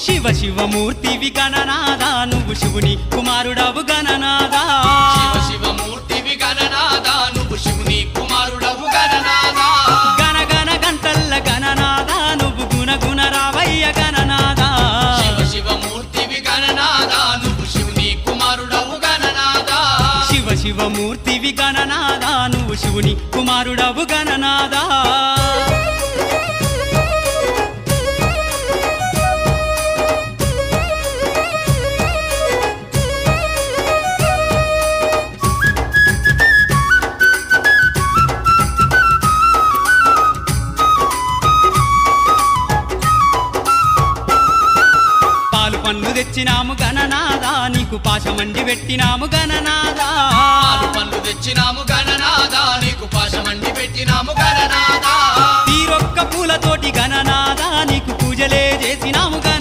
శివ శివమూర్తివి గణనాదా నువ్వు శివుని కుమారుడవు గణనాదా శివ శివమూర్తివి గణనాదా నువ్వు శివుని కుమారుడవు గణనాదా గణ గణ గంటల్ల గణనాదా నువ్వు గుణ గుణ రావయ్య గణనాదా శివ శివమూర్తివి గణనాదా నువ్వు శివుని కుమారుడవు గణనాదా శివ శివమూర్తివి గణనాదా నువ్వు శివుని కుమారుడవు గణనాదా పాలు పన్ను తెచ్చినాము గణనాదా నీకు పాశమండి పెట్టినాము గణనాదా పాలు పండ్లు తెచ్చినాము గణనాదా నీకు పాశమండి పెట్టినాము గణనాదా తీరొక్క పూలతోటి గణనాదా నీకు పూజలే చేసినాము గణనాదా